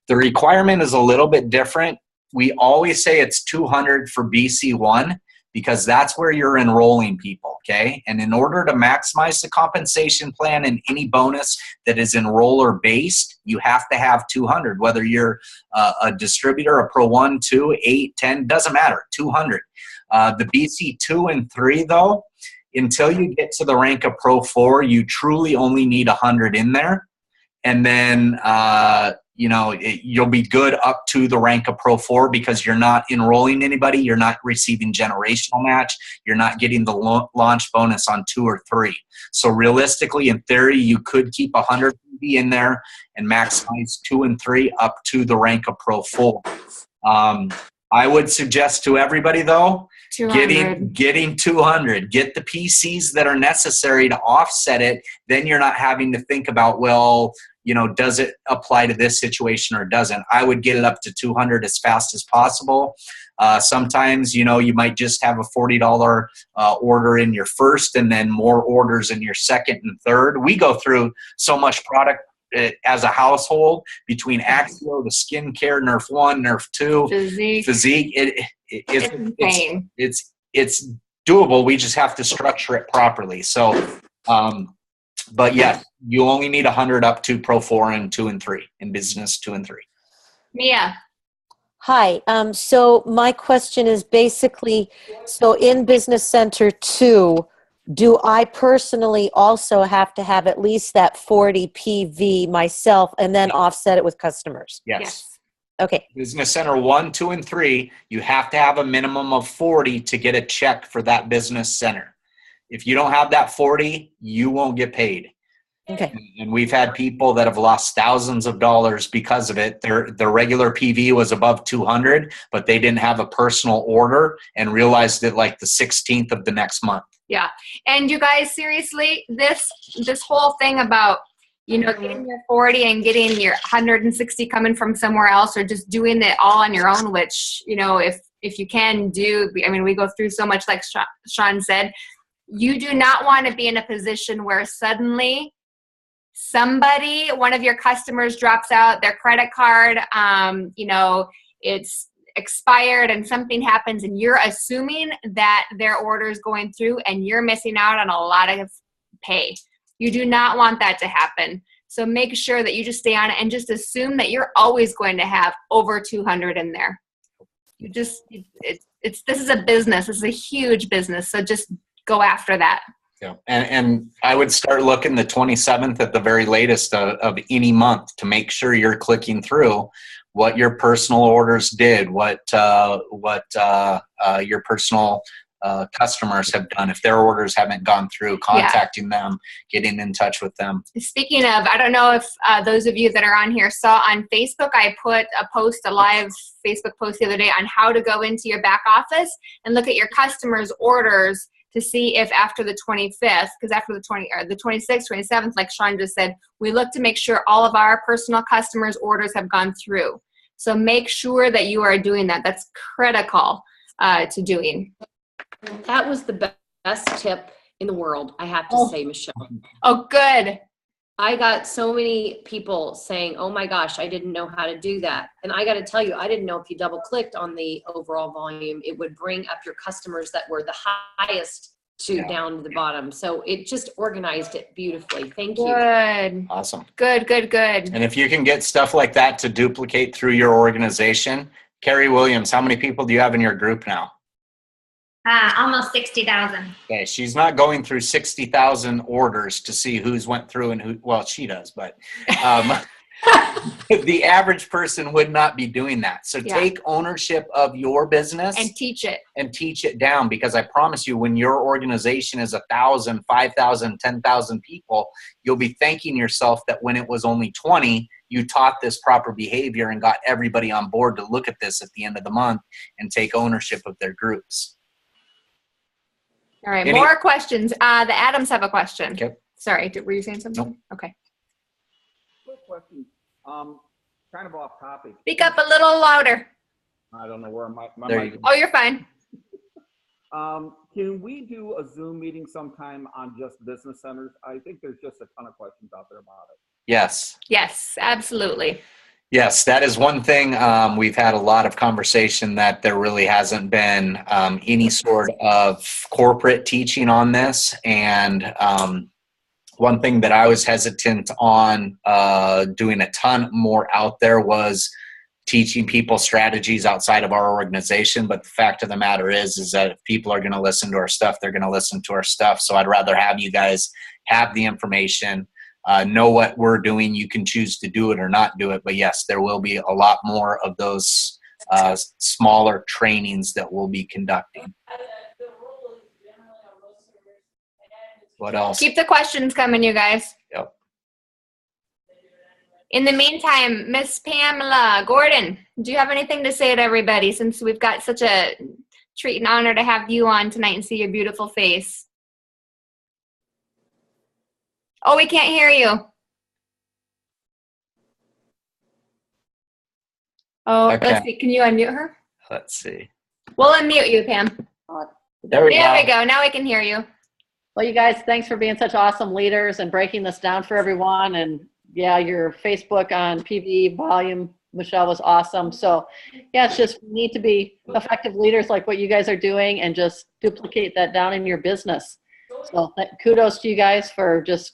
A: the requirement is a little bit different. We always say it's 200 for BC1 because that's where you're enrolling people, okay? And in order to maximize the compensation plan and any bonus that is enroller-based, you have to have 200, whether you're a distributor, a Pro 1, 2, 8, 10, doesn't matter, 200. The BC2 and 3, though, until you get to the rank of Pro 4, you truly only need 100 in there. And then you'll be good up to the rank of Pro 4 because you're not enrolling anybody, you're not receiving generational match, you're not getting the launch bonus on 2 or 3. So realistically, in theory, you could keep 100 PV in there and maximize 2 and 3 up to the rank of Pro 4. I would suggest to everybody, though, getting 200. Get the PCs that are necessary to offset it. Then you're not having to think about, well, does it apply to this situation or doesn't? I would get it up to 200 as fast as possible. Sometimes, you might just have a $40 order in your first and then more orders in your second and third. We go through so much product as a household between Axio, the skincare, Nerf 1, Nerf 2, Physique. It's doable. We just have to structure it properly. So, but yeah, you only need 100 up to Pro 4 and 2 and 3 in business 2 and 3.
B: Mia.
D: Hi. So my question is basically, so in Business Center 2, do I personally also have to have at least that 40 PV myself and then offset it with customers?
A: Yes.
D: Okay.
A: Business Center 1, 2, and 3, you have to have a minimum of 40 to get a check for that business center. If you don't have that 40, you won't get paid.
D: Okay.
A: And we've had people that have lost thousands of dollars because of it. Their regular PV was above 200, but they didn't have a personal order and realized it like the 16th of the next month.
B: Yeah. And you guys, seriously, this whole thing about, getting your 40 and getting your 160 coming from somewhere else, or just doing it all on your own, which, if you can do, we go through so much, like Shawn said, you do not want to be in a position where suddenly one of your customers drops out their credit card, it's expired and something happens and you're assuming that their order is going through and you're missing out on a lot of pay. You do not want that to happen. So make sure that you just stay on it and just assume that you're always going to have over 200 in there. This is a business. This is a huge business. So just go after that.
A: Yeah. And I would start looking the 27th at the very latest of any month to make sure you're clicking through what your personal orders did, what your personal customers have done. If their orders haven't gone through, contacting them, getting in touch with them. Speaking
B: of, I don't know if those of you that are on here saw on Facebook, I put a live Facebook post the other day on how to go into your back office and look at your customers' orders to see if after the 25th, because after the 26th, 27th, like Shawn just said, we look to make sure all of our personal customers' orders have gone through. So make sure that you are doing that. That's critical to doing.
C: That was the best tip in the world, I have to say, Michelle.
B: Oh, good.
C: I got so many people saying, oh my gosh, I didn't know how to do that. And I got to tell you, I didn't know if you double clicked on the overall volume, it would bring up your customers that were the highest to down to the bottom. So it just organized it beautifully. Thank you.
B: Good.
A: Awesome.
B: Good.
A: And if you can get stuff like that to duplicate through your organization, Carrie Williams, how many people do you have in your group now?
B: Almost 60,000.
A: Okay, she's not going through 60,000 orders to see who's went through and who, well, she does, but the average person would not be doing that. So take ownership of your business
B: and teach it
A: down, because I promise you, when your organization is 1,000, 5,000, 10,000 people, you'll be thanking yourself that when it was only 20, you taught this proper behavior and got everybody on board to look at this at the end of the month and take ownership of their groups.
B: All right, more questions. The Adams have a question.
A: Okay.
B: Sorry, were you saying something?
A: Nope.
B: Okay.
E: Quick question, kind of off topic.
B: Speak up a little louder.
E: I don't know where my
A: There
E: mic.
A: you go.
B: Oh, you're fine.
E: Can we do a Zoom meeting sometime on just business centers? I think there's just a ton of questions out there about it.
A: Yes.
B: Yes, absolutely.
A: Yes, that is one thing. We've had a lot of conversation that there really hasn't been any sort of corporate teaching on this. And one thing that I was hesitant on doing a ton more out there was teaching people strategies outside of our organization. But the fact of the matter is that if people are going to listen to our stuff, they're going to listen to our stuff. So I'd rather have you guys have the information, know what we're doing. You can choose to do it or not do it. But yes, there will be a lot more of those smaller trainings that we'll be conducting. What else?
B: Keep the questions coming, you guys.
A: Yep.
B: In the meantime, Miss Pamela Gordon, do you have anything to say to everybody, since we've got such a treat and honor to have you on tonight and see your beautiful face? Oh, we can't hear you. Oh,
A: Okay.
B: Let's see. Can you unmute her?
A: Let's see.
B: We'll unmute you, Pam.
A: There we
B: There we go. Now we can hear you.
F: Well, you guys, thanks for being such awesome leaders and breaking this down for everyone. And yeah, your Facebook on PV volume, Michelle, was awesome. So yeah, it's just we need to be effective leaders like what you guys are doing and just duplicate that down in your business. So kudos to you guys for just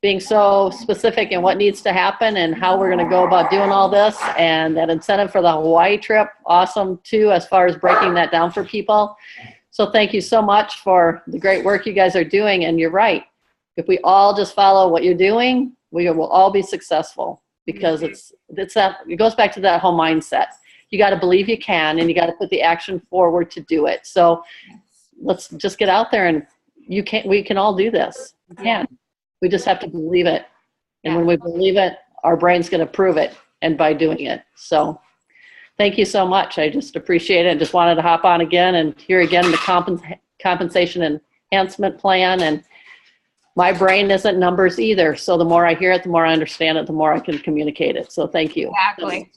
F: being so specific in what needs to happen and how we're going to go about doing all this. And that incentive for the Hawaii trip, awesome too, as far as breaking that down for people. So thank you so much for the great work you guys are doing. And you're right. If we all just follow what you're doing, we will all be successful, because it goes back to that whole mindset. You got to believe you can, and you got to put the action forward to do it. So let's just get out there, and we can all do this. We can. We just have to believe it. And when we believe it, our brain's going to prove it, and by doing it. So thank you so much. I just appreciate it. I just wanted to hop on again and hear again the compensation enhancement plan. And my brain isn't numbers either. So the more I hear it, the more I understand it, the more I can communicate it. So thank you.
B: Exactly.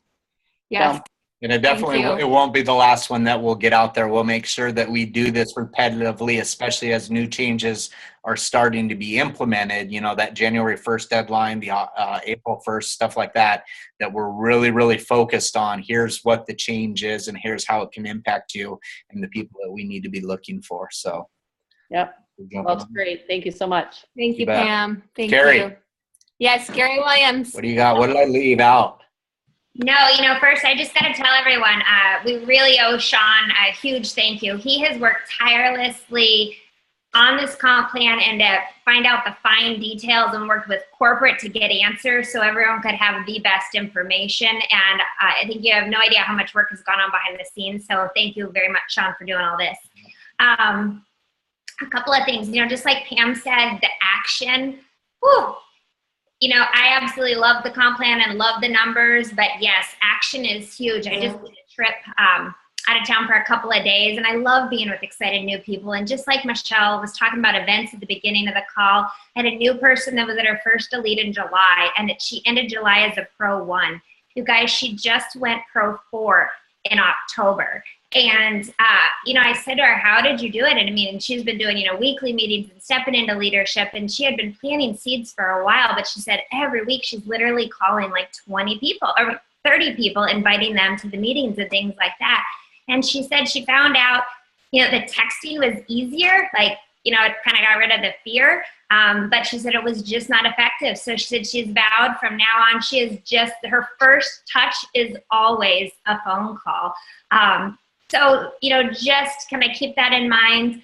B: Yes.
F: So,
A: And it definitely it won't be the last one that we'll get out there. We'll make sure that we do this repetitively, especially as new changes are starting to be implemented. You know, that January 1st deadline, the April 1st, stuff like that, that we're really, really focused on. Here's what the change is, and here's how it can impact you and the people that we need to be looking for. So,
F: yep. Well, that's great. Thank you so much.
B: Thank you,
A: You bet.
B: Pam. Thank
A: Carrie.
B: you. Yes, Gary Williams.
A: what do you got? What did I leave out?
G: No, first I just got to tell everyone, we really owe Shawn a huge thank you. He has worked tirelessly on this comp plan and to find out the fine details, and worked with corporate to get answers so everyone could have the best information. And I think you have no idea how much work has gone on behind the scenes. So thank you very much, Shawn, for doing all this. A couple of things, just like Pam said, the action, whew. I absolutely love the comp plan and love the numbers, but yes, action is huge. I just did a trip. I out of town for a couple of days, and I love being with excited new people. And just like Michelle was talking about events at the beginning of the call, I had a new person that was at her first Elite in July, and she ended July as a Pro 1. You guys, she just went Pro 4 in October. And, I said to her, how did you do it? And I mean, she's been doing, weekly meetings and stepping into leadership, and she had been planting seeds for a while, but she said every week she's literally calling like 20 people or 30 people, inviting them to the meetings and things like that. And she said she found out, the texting was easier, like, it kind of got rid of the fear. But she said it was just not effective. So she said she's vowed from now on, she is just, her first touch is always a phone call. So, just kind of keep that in mind.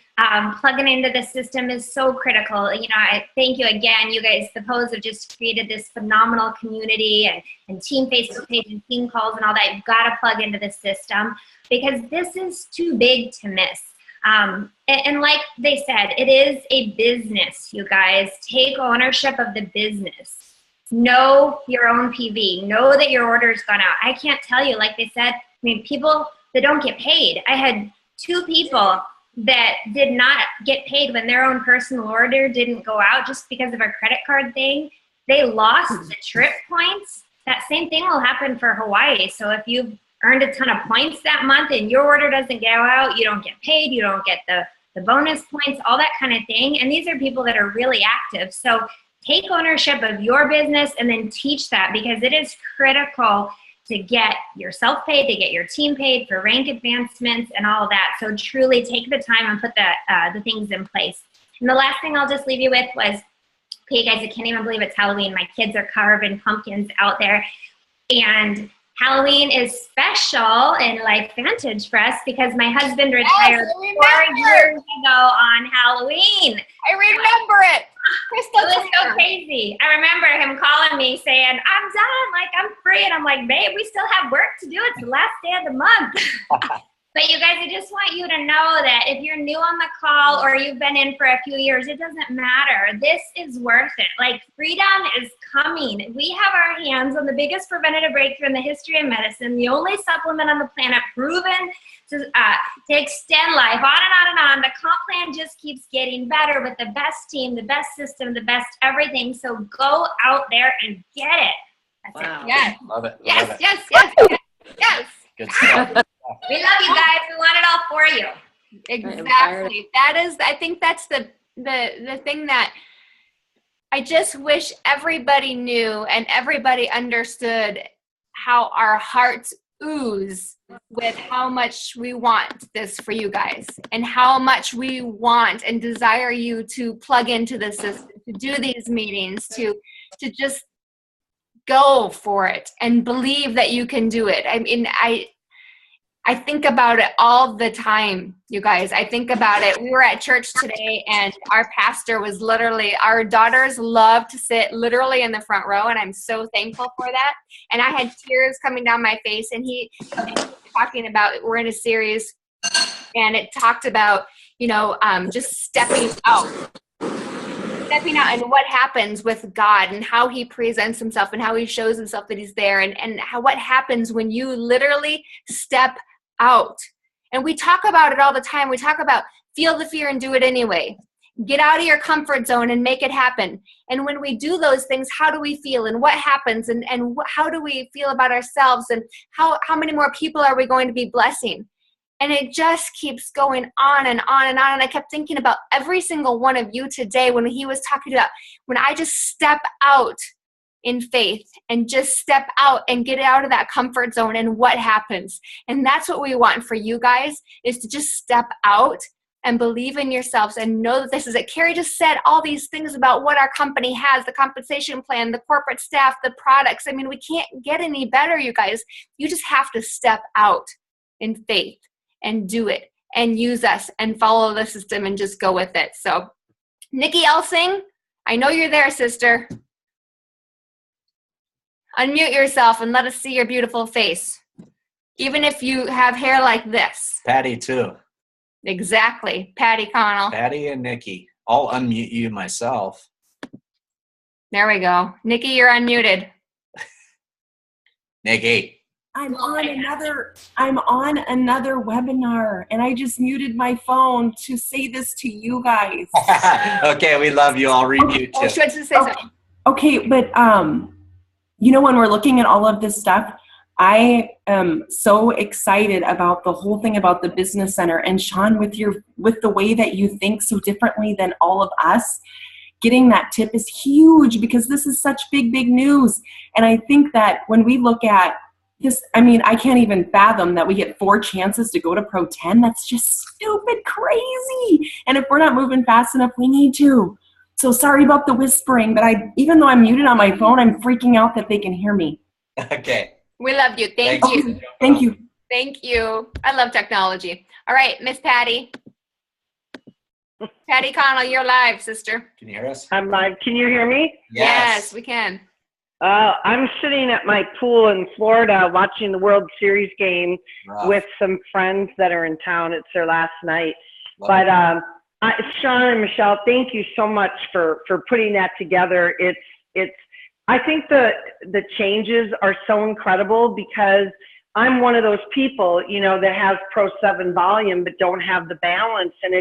G: Plugging into the system is so critical. I thank you again. You guys, the Pros have just created this phenomenal community and team face-to-face and team calls and all that. You've got to plug into the system because this is too big to miss. And like they said, it is a business, you guys. Take ownership of the business. Know your own PV. Know that your order's gone out. I can't tell you, like they said, people that don't get paid. I had 2 people that did not get paid when their own personal order didn't go out just because of a credit card thing. They lost the trip points. That same thing will happen for Hawaii. So if you've earned a ton of points that month and your order doesn't go out, you don't get paid, you don't get the bonus points, all that kind of thing. And these are people that are really active. So take ownership of your business and then teach that, because it is critical to get yourself paid, to get your team paid for rank advancements and all of that. So truly take the time and put the things in place. And the last thing I'll just leave you with was, okay, guys, I can't even believe it's Halloween. My kids are carving pumpkins out there. And Halloween is special in Lifevantage for us because my husband retired 4 years ago on Halloween.
B: I remember it.
G: It was so crazy. I remember him calling me saying, I'm done, like I'm free. And I'm like, babe, we still have work to do. It's the last day of the month. But you guys, I just want you to know that if you're new on the call or you've been in for a few years, it doesn't matter. This is worth it. Like, freedom is coming. We have our hands on the biggest preventative breakthrough in the history of medicine, the only supplement on the planet proven to extend life, on and on and on. The comp plan just keeps getting better with the best team, the best system, the best everything. So go out there and get it. That's
C: Wow.
G: it.
B: Yes.
A: Love it.
B: Yes,
A: Love it.
B: yes, yes, yes, yes.
A: Good stuff.
G: We love you guys. We want it all for you.
B: Exactly. That is, I think that's the thing that I just wish everybody knew and everybody understood, how our hearts ooze with how much we want this for you guys and how much we want and desire you to plug into the system, to do these meetings, to just go for it and believe that you can do it. I mean, I think about it all the time, you guys. I think about it. We were at church today, and our pastor was literally, our daughters love to sit literally in the front row, and I'm so thankful for that. And I had tears coming down my face, and he was talking about, we're in a series, and it talked about, just stepping out and what happens with God and how he presents himself and how he shows himself that he's there, and what happens when you literally step out. And we talk about it all the time. We talk about feel the fear and do it anyway. Get out of your comfort zone and make it happen. And when we do those things, how do we feel and what happens and how do we feel about ourselves and how many more people are we going to be blessing? And it just keeps going on and on and on. And I kept thinking about every single one of you today when he was talking about when I just step out in faith and just step out and get out of that comfort zone and what happens. And that's what we want for you guys, is to just step out and believe in yourselves and know that this is it. Carrie just said all these things about what our company has, the compensation plan, the corporate staff, the products. I mean, we can't get any better, you guys. You just have to step out in faith and do it and use us and follow the system and just go with it. So, Nikki Elsing, I know you're there, sister. Unmute yourself and let us see your beautiful face, even if you have hair like this.
A: Patty, too.
B: Exactly. Patty Connell.
A: Patty and Nikki. I'll unmute you myself.
B: There we go. Nikki, you're unmuted.
A: Nikki.
H: I'm on another webinar, and I just muted my phone to say this to you guys.
A: Okay, we love you. I'll remute
B: Oh,
A: you.
B: she wants to say something.
H: Okay, but you know, when we're looking at all of this stuff, I am so excited about the whole thing about the business center. And Shawn, with the way that you think so differently than all of us, getting that tip is huge because this is such big news. And I think that when we look at this, I mean, I can't even fathom that we get 4 chances to go to Pro 10. That's just stupid crazy. And if we're not moving fast enough, we need to. So sorry about the whispering, but even though I'm muted on my phone, I'm freaking out that they can hear me.
A: Okay.
B: We love you. Thank you.
H: Thank you.
B: Thank you. I love technology. All right, Miss Patty. Patty Connell, you're live, sister.
A: Can you hear us?
I: I'm live. Can you hear me?
B: Yes, we can.
I: I'm sitting at my pool in Florida watching the World Series game with some friends that are in town. It's their last night. But Shawn and Michelle, thank you so much for putting that together. I think the changes are so incredible because I'm one of those people, you know, that has Pro 7 volume but don't have the balance, and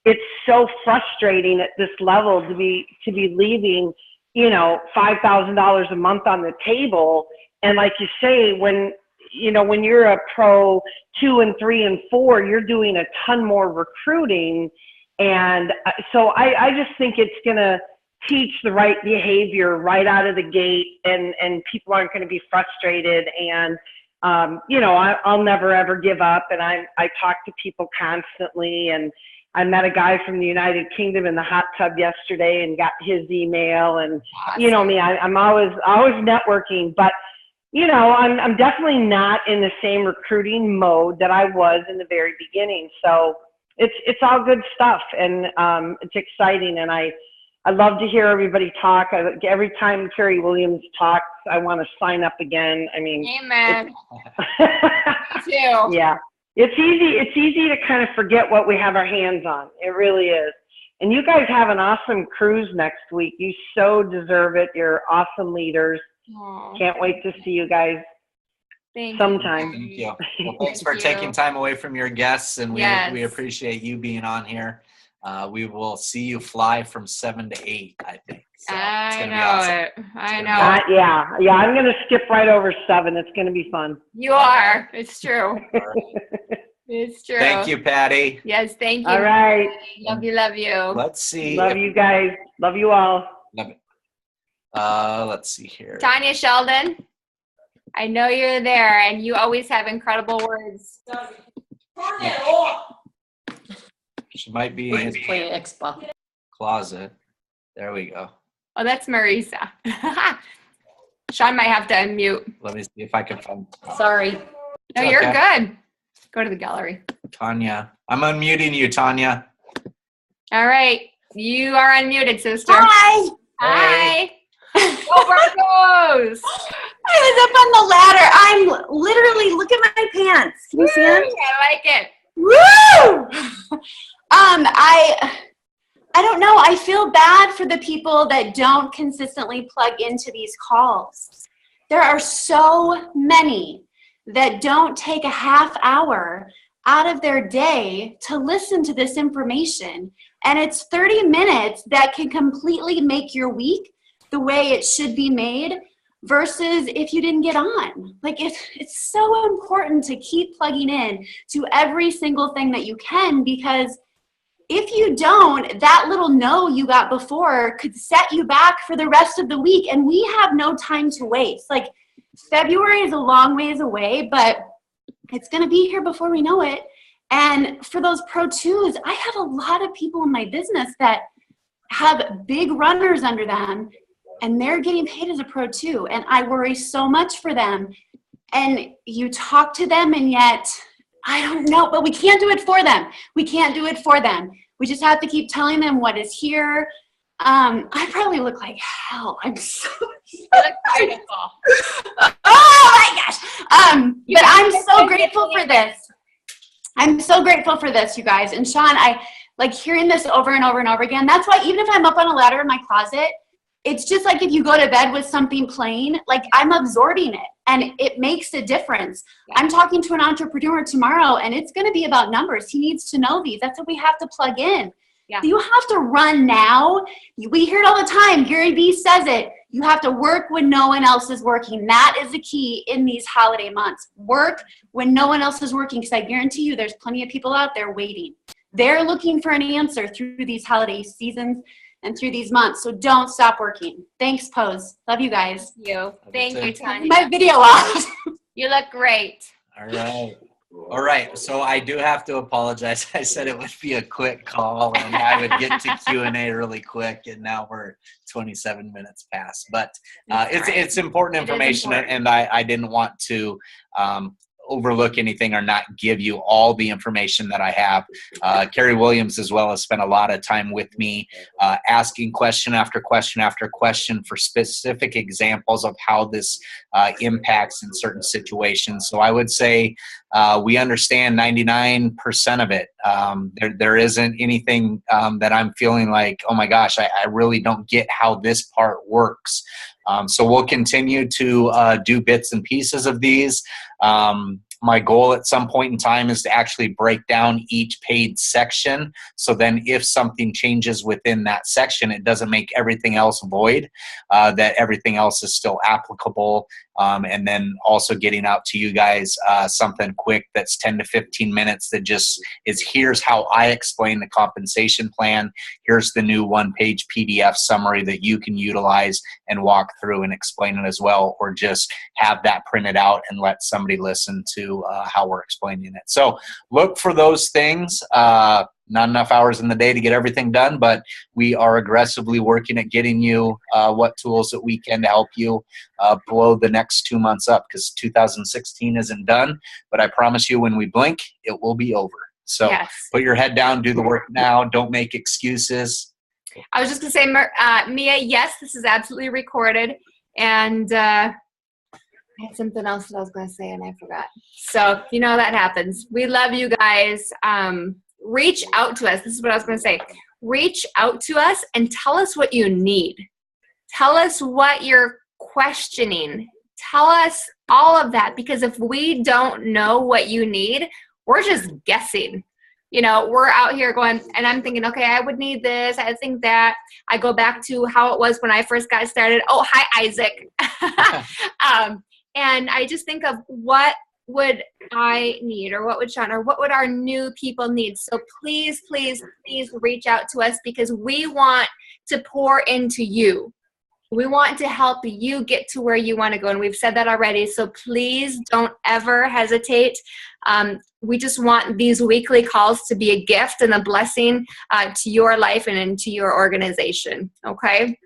I: it's so frustrating at this level to be leaving, you know, $5,000 a month on the table. And like you say, when you're a Pro 2 and 3 and 4, you're doing a ton more recruiting. And so I just think it's going to teach the right behavior right out of the gate, and people aren't going to be frustrated. And, you know, I'll never, ever give up. And I talk to people constantly. And I met a guy from the United Kingdom in the hot tub yesterday and got his email. And, you know me, I'm always networking. But, you know, I'm definitely not in the same recruiting mode that I was in the very beginning. So it's all good stuff, and it's exciting, and I love to hear everybody talk. Every time Carrie Williams talks, I want to sign up again. I mean,
B: amen. Me too.
I: Yeah, it's easy to kind of forget what we have our hands on. It really is. And you guys have an awesome cruise next week. You so deserve it. You're awesome leaders.
B: Aww.
I: Can't wait to see you guys sometime.
A: Thank you. Well, thanks for taking time away from your guests, and we appreciate you being on here. We will see you fly from 7 to 8, I think. So
B: I know.
I: Yeah, I'm going to skip right over 7. It's going to be fun.
B: You are. It's true. It's true.
A: Thank you, Patty.
B: Yes, thank you.
I: All right.
B: Love you.
A: Let's see.
I: Love you guys. Love you all.
A: Love it. Let's see here.
B: Tanya Sheldon, I know you're there, and you always have incredible words.
A: She might be in his closet. There we go.
B: Oh, that's Marisa. Shawn might have to unmute.
A: Let me see if I can find.
C: Sorry.
B: No, you're good. Go to the gallery.
A: Tanya. I'm unmuting you, Tanya.
B: All right. You are unmuted, sister.
J: Hi.
B: Hi. Go Broncos.
J: I was up on the ladder. I'm literally, look at my pants. Can you see them?
B: I like it.
J: Woo! I don't know. I feel bad for the people that don't consistently plug into these calls. There are so many that don't take a half hour out of their day to listen to this information. And it's 30 minutes that can completely make your week the way it should be made versus if you didn't get on. Like it's so important to keep plugging in to every single thing that you can, because if you don't, that little no you got before could set you back for the rest of the week. And we have no time to waste. Like February is a long ways away, but it's going to be here before we know it. And for those Pro 2s, I have a lot of people in my business that have big runners under them, and they're getting paid as a Pro 2. And I worry so much for them. And you talk to them, and yet, I don't know, but we can't do it for them. We can't do it for them. We just have to keep telling them what is here. I probably look like hell. I'm so beautiful. Oh my gosh. But I'm so grateful for this. I'm so grateful for this, you guys. And Shawn, I like hearing this over and over and over again. That's why even if I'm up on a ladder in my closet, it's just like if you go to bed with something plain, like I'm absorbing it. And it makes a difference. I'm talking to an entrepreneur tomorrow, and it's going to be about numbers. He needs to know these. That's what we have to plug in.
B: Yeah.
J: You have to run now. We hear it all the time. Gary Vee says it. You have to work when no one else is working. That is the key in these holiday months. Work when no one else is working, because I guarantee you there's plenty of people out there waiting. They're looking for an answer through these holiday seasons and through these months. So don't stop working. Thanks, Pose. Love you guys.
B: Thank you, Tanya.
J: My video off.
B: You look great.
A: All right. All right. So I do have to apologize. I said it would be a quick call and I would get to Q&A really quick, and now we're 27 minutes past. But it's important information, and I didn't want to overlook anything or not give you all the information that I have. Carrie Williams as well has spent a lot of time with me asking question after question after question for specific examples of how this impacts in certain situations. So I would say we understand 99% of it. There isn't anything that I'm feeling like, oh my gosh, I really don't get how this part works. So we'll continue to do bits and pieces of these. My goal at some point in time is to actually break down each paid section. So then if something changes within that section, it doesn't make everything else void, that everything else is still applicable. And then also getting out to you guys something quick that's 10 to 15 minutes that just is, here's how I explain the compensation plan. Here's the new one-page PDF summary that you can utilize and walk through and explain it as well, or just have that printed out and let somebody listen to how we're explaining it. So look for those things. Not enough hours in the day to get everything done, but we are aggressively working at getting you what tools that we can to help you blow the next 2 months up, because 2016 isn't done, but I promise you when we blink, it will be over. So put your head down, do the work now, don't make excuses.
B: I was just going to say, Mia, yes, this is absolutely recorded. And I had something else that I was going to say and I forgot. So, you know, that happens. We love you guys. Reach out to us. This is what I was going to say. Reach out to us and tell us what you need. Tell us what you're questioning. Tell us all of that, because if we don't know what you need, we're just guessing. You know, we're out here going, and I'm thinking, okay, I would need this. I think that. I go back to how it was when I first got started. Oh, hi, Isaac. And I just think of what would I need, or what would Shawn, or what would our new people need? So please, please, please reach out to us, because we want to pour into you. We want to help you get to where you want to go. And we've said that already. So please don't ever hesitate. We just want these weekly calls to be a gift and a blessing to your life and into your organization. Okay?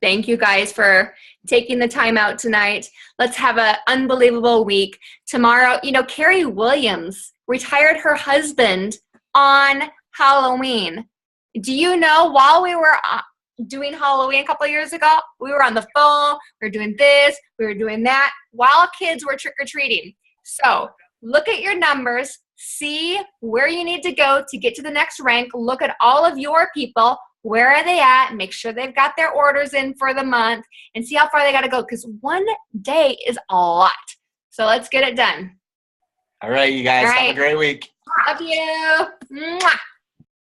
B: Thank you guys for taking the time out tonight. Let's have an unbelievable week. Tomorrow, you know, Carrie Williams retired her husband on Halloween. Do you know, while we were doing Halloween a couple of years ago, we were on the phone, we were doing this, we were doing that, while kids were trick-or-treating. So look at your numbers, see where you need to go to get to the next rank, look at all of your people. Where are they at? Make sure they've got their orders in for the month and see how far they got to go, because one day is a lot. So let's get it done.
A: All right, you guys. Have a great week.
B: Love you. Mwah.